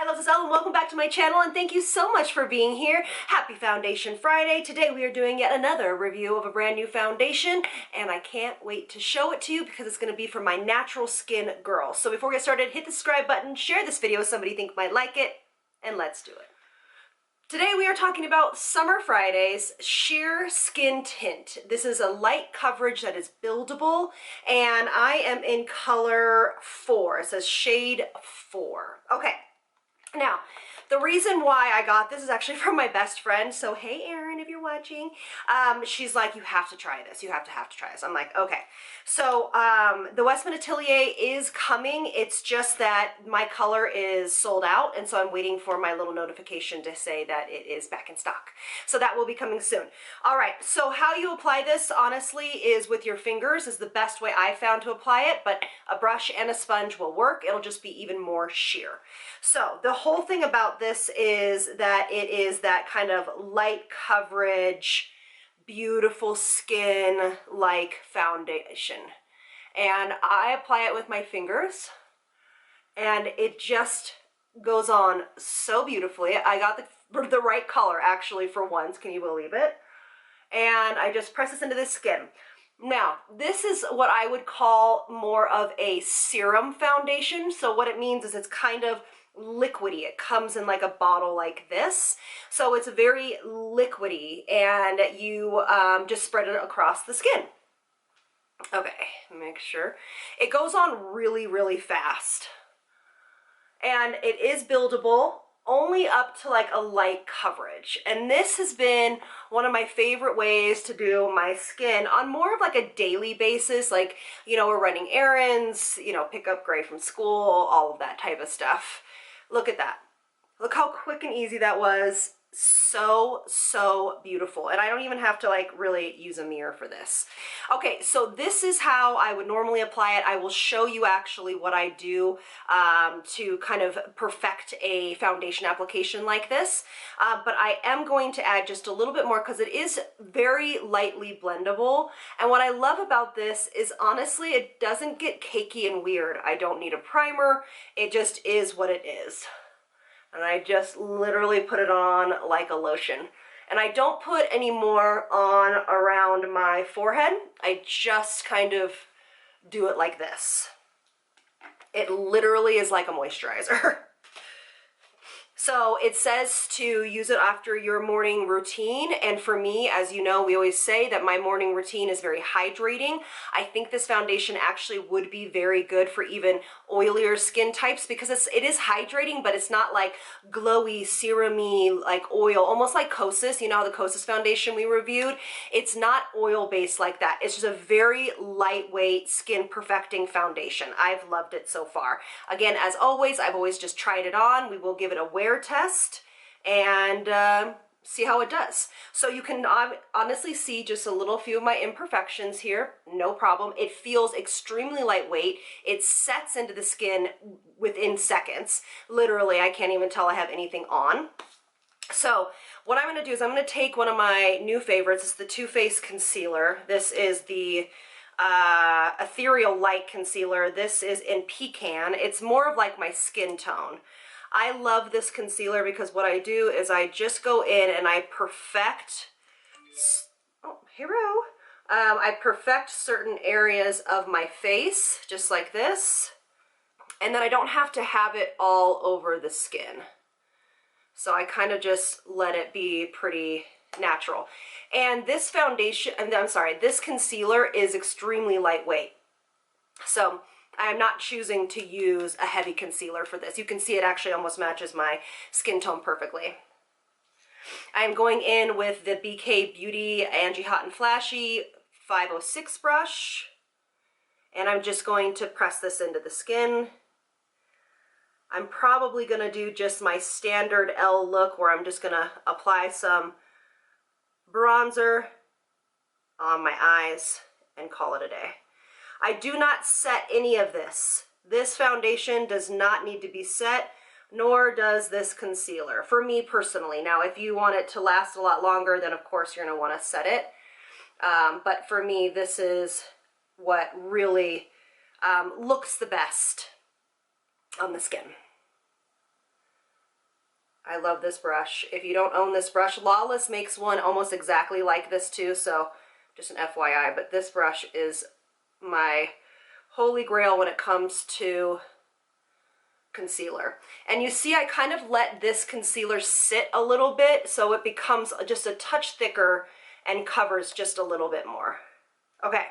Hi, loves, it's Elle, and welcome back to my channel, and thank you so much for being here. Happy Foundation Friday. Today we are doing yet another review of a brand new foundation, and I can't wait to show it to you because it's going to be for my natural skin girl. So before we get started, hit the subscribe button, share this video with somebody you think might like it, and let's do it. Today we are talking about Summer Friday's Sheer Skin Tint. This is a light coverage that is buildable, and I am in color 4. It says shade 4. Okay. Now, the reason why I got this is actually from my best friend. So, hey, Erin, if you're watching, she's like, you have to try this. You have to try this. I'm like, okay. So, the Westman Atelier is coming. It's just that my color is sold out. And so I'm waiting for my little notification to say that it is back in stock. So that will be coming soon. All right. So how you apply this, honestly, is with your fingers is the best way I found to apply it. But a brush and a sponge will work. It'll just be even more sheer. So the whole thing about this is that it is that kind of light coverage, beautiful skin like foundation. And I apply it with my fingers and it just goes on so beautifully. I got the right color actually for once, can you believe it? And I just press this into the skin. Now, this is what I would call more of a serum foundation. So what it means is it's kind of liquidy. It comes in like a bottle like this. So it's very liquidy and you just spread it across the skin. Okay, make sure. It goes on really, really fast. And it is buildable only up to like a light coverage. And this has been one of my favorite ways to do my skin on more of like a daily basis. Like, you know, we're running errands, you know, pick up Gray from school, all of that type of stuff. Look at that. Look how quick and easy that was. So beautiful. And I don't even have to like really use a mirror for this. Okay, so this is how I would normally apply it. I will show you actually what I do to kind of perfect a foundation application like this. But I am going to add just a little bit more because it is very lightly blendable. And what I love about this is honestly, it doesn't get cakey and weird. I don't need a primer. It just is what it is. And I just literally put it on like a lotion. And I don't put any more on around my forehead. I just kind of do it like this. It literally is like a moisturizer. So it says to use it after your morning routine. And for me, as you know, we always say that my morning routine is very hydrating. I think this foundation actually would be very good for even oilier skin types because it is hydrating, but it's not like glowy, serum-y, like oil, almost like Kosas. You know how the Kosas foundation we reviewed? It's not oil-based like that. It's just a very lightweight skin perfecting foundation. I've loved it so far. Again, as always, I've always just tried it on. We will give it a wear test and see how it does. So you can honestly see just a little few of my imperfections here, no problem. It feels extremely lightweight. It sets into the skin within seconds. Literally, I can't even tell I have anything on. So what I'm gonna do is I'm gonna take one of my new favorites. It's the Too Faced Concealer. This is the Ethereal Light Concealer. This is in Pecan. It's more of like my skin tone. I love this concealer because what I do is I just go in and I perfect, I perfect certain areas of my face, just like this, and then I don't have to have it all over the skin. So I kind of just let it be pretty natural. And this foundation, I'm sorry, this concealer is extremely lightweight. So I'm not choosing to use a heavy concealer for this. You can see it actually almost matches my skin tone perfectly. I'm going in with the BK Beauty Angie Hot and Flashy 506 brush. And I'm just going to press this into the skin. I'm probably going to do just my standard Elle look where I'm just going to apply some bronzer on my eyes and call it a day. I do not set any of this. This foundation does not need to be set, nor does this concealer, for me personally. Now, if you want it to last a lot longer, then of course you're gonna wanna set it. But for me, this is what really looks the best on the skin. I love this brush. If you don't own this brush, Lawless makes one almost exactly like this too, so just an FYI, but this brush is my holy grail when it comes to concealer. And you see I kind of let this concealer sit a little bit so it becomes just a touch thicker and covers just a little bit more. Okay,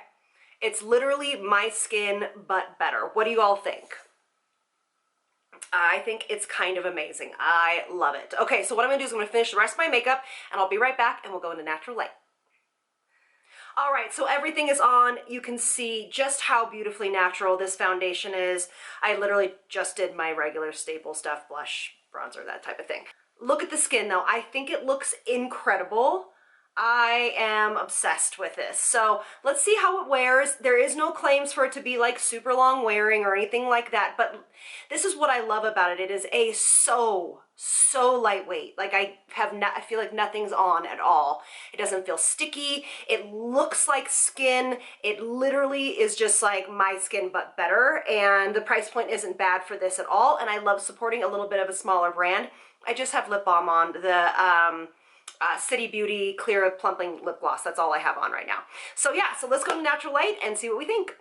it's literally my skin but better. What do you all think? I think it's kind of amazing. I love it. Okay, so what I'm gonna do is I'm gonna finish the rest of my makeup and I'll be right back and we'll go into natural light. All right, so everything is on. You can see just how beautifully natural this foundation is. I literally just did my regular staple stuff, blush, bronzer, that type of thing. Look at the skin though. I think it looks incredible. I am obsessed with this. So let's see how it wears. There is no claims for it to be like super long wearing or anything like that, but this is what I love about it. It is so lightweight. Like I feel like nothing's on at all. It doesn't feel sticky. It looks like skin. It literally is just like my skin but better, and the price point isn't bad for this at all, and I love supporting a little bit of a smaller brand. I just have lip balm on, the City Beauty Clear Plumping Lip Gloss. That's all I have on right now. So yeah, so let's go to natural light and see what we think.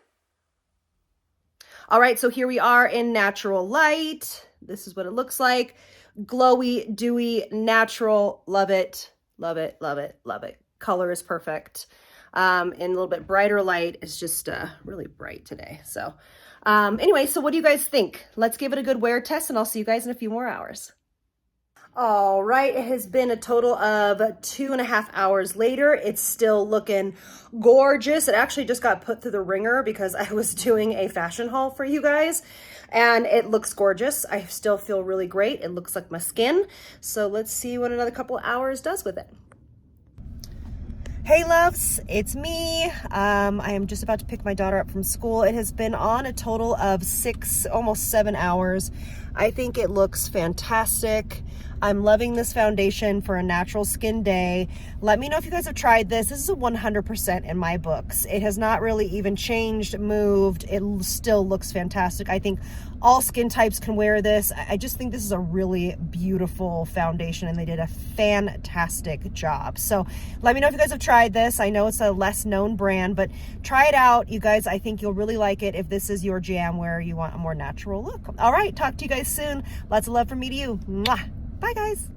All right, so here we are in natural light. This is what it looks like. Glowy, dewy, natural. Love it, love it, love it, love it. Color is perfect. And a little bit brighter light is just really bright today. So anyway, so what do you guys think? Let's give it a good wear test and I'll see you guys in a few more hours. All right, it has been a total of 2.5 hours later. It's still looking gorgeous. It actually just got put through the ringer because I was doing a fashion haul for you guys, and it looks gorgeous. I still feel really great. It looks like my skin. So let's see what another couple hours does with it. Hey loves, it's me. I am just about to pick my daughter up from school. It has been on a total of 6, almost 7 hours. I think it looks fantastic. I'm loving this foundation for a natural skin day. Let me know if you guys have tried this. This is a 100% in my books. It has not really even changed, moved. It still looks fantastic. I think all skin types can wear this. I just think this is a really beautiful foundation and they did a fantastic job. So let me know if you guys have tried this. I know it's a less known brand, but try it out. You guys, I think you'll really like it if this is your jam where you want a more natural look. All right, talk to you guys soon. Lots of love from me to you. Mwah. Bye guys.